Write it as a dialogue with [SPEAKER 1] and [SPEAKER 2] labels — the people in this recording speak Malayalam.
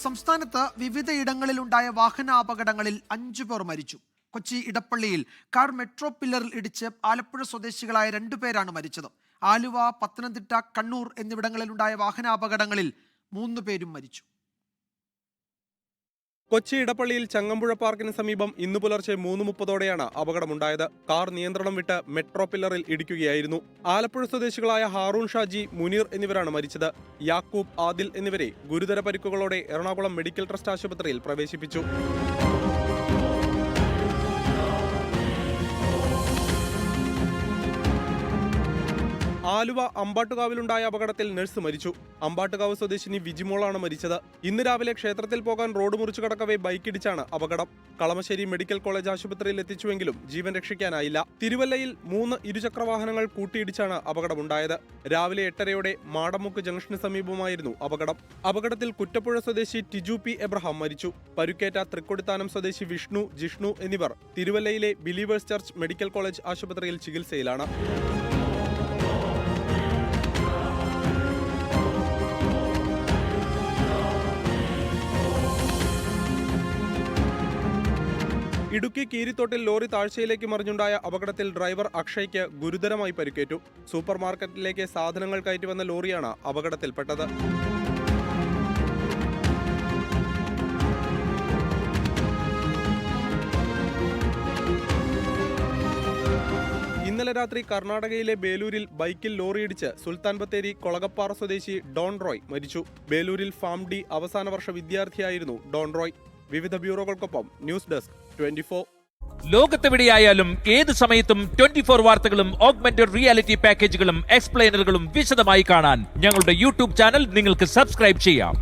[SPEAKER 1] സംസ്ഥാനത്ത് വിവിധയിടങ്ങളിലുണ്ടായ വാഹനാപകടങ്ങളിൽ 5 പേർ മരിച്ചു. കൊച്ചി ഇടപ്പള്ളിയിൽ കാർ മെട്രോ പില്ലറിൽ ഇടിച്ച് ആലപ്പുഴ സ്വദേശികളായ 2 പേരാണ് മരിച്ചത്. ആലുവ, പത്തനംതിട്ട, കണ്ണൂർ എന്നിവിടങ്ങളിലുണ്ടായ വാഹനാപകടങ്ങളിൽ 3 പേരും മരിച്ചു.
[SPEAKER 2] കൊച്ചി ഇടപ്പള്ളിയിൽ ചങ്ങമ്പുഴ പാർക്കിന് സമീപം ഇന്നു പുലർച്ചെ 3:30ഓടെയാണ് അപകടമുണ്ടായത്. കാർ നിയന്ത്രണം വിട്ട് മെട്രോ പില്ലറിൽ ഇടിക്കുകയായിരുന്നു. ആലപ്പുഴ സ്വദേശികളായ ഹാറൂൺ ഷാജി, മുനീർ എന്നിവരാണ് മരിച്ചത്. യാക്കൂബ്, ആദിൽ എന്നിവരെ ഗുരുതര പരിക്കുകളോടെ എറണാകുളം മെഡിക്കൽ ട്രസ്റ്റ് ആശുപത്രിയിൽ പ്രവേശിപ്പിച്ചു. ആലുവ അമ്പാട്ടുകാവിലുണ്ടായ അപകടത്തിൽ നഴ്സ് മരിച്ചു. അമ്പാട്ടുകാവ് സ്വദേശിനി വിജിമോളാണ് മരിച്ചത്. ഇന്ന് രാവിലെ ക്ഷേത്രത്തിൽ പോകാൻ റോഡ് മുറിച്ചു കടക്കവേ ബൈക്കിടിച്ചാണ് അപകടം. കളമശ്ശേരി മെഡിക്കൽ കോളേജ് ആശുപത്രിയിൽ എത്തിച്ചുവെങ്കിലും ജീവൻ രക്ഷിക്കാനായില്ല. തിരുവല്ലയിൽ 3 ഇരുചക്രവാഹനങ്ങൾ കൂട്ടിയിടിച്ചാണ് അപകടമുണ്ടായത്. രാവിലെ 8:30ഓടെ മാടമുക്ക് ജംഗ്ഷന് സമീപമായിരുന്നു അപകടം. അപകടത്തിൽ കുറ്റപ്പുഴ സ്വദേശി ടിജു പി എബ്രഹാം മരിച്ചു. പരുക്കേറ്റ തൃക്കൊടിത്താനം സ്വദേശി വിഷ്ണു, ജിഷ്ണു എന്നിവർ തിരുവല്ലയിലെ ബിലീവേഴ്സ് ചർച്ച് മെഡിക്കൽ കോളേജ് ആശുപത്രിയിൽ ചികിത്സയിലാണ്. ഇടുക്കി കീരിത്തോട്ടിൽ ലോറി താഴ്ചയിലേക്ക് മറിഞ്ഞുണ്ടായ അപകടത്തിൽ ഡ്രൈവർ അക്ഷയ്ക്ക് ഗുരുതരമായി പരിക്കേറ്റു. സൂപ്പർ മാർക്കറ്റിലേക്ക് സാധനങ്ങൾ കയറ്റി വന്ന ലോറിയാണ് അപകടത്തിൽപ്പെട്ടത്. ഇന്നലെ രാത്രി കർണാടകയിലെ ബേലൂരിൽ ബൈക്കിൽ ലോറിയിടിച്ച് സുൽത്താൻ ബത്തേരി കൊളകപ്പാറ സ്വദേശി ഡോൺ റോയ് മരിച്ചു. ബേലൂരിൽ ഫാം ഡി അവസാന വർഷ വിദ്യാർത്ഥിയായിരുന്നു ഡോൺ റോയ്. വിവിധ ബ്യൂറോകൾക്കൊപ്പം ന്യൂസ് ഡെസ്ക് 24.
[SPEAKER 3] ലോകത്തെവിടെയായാലും ഏത് സമയത്തും 24 വാർത്തകളും ഓഗ്മെന്റഡ് റിയാലിറ്റി പാക്കേജുകളും എക്സ്പ്ലെയിനറുകളും വിശദമായി കാണാൻ ഞങ്ങളുടെ യൂട്യൂബ് ചാനൽ നിങ്ങൾക്ക് സബ്സ്ക്രൈബ് ചെയ്യാം.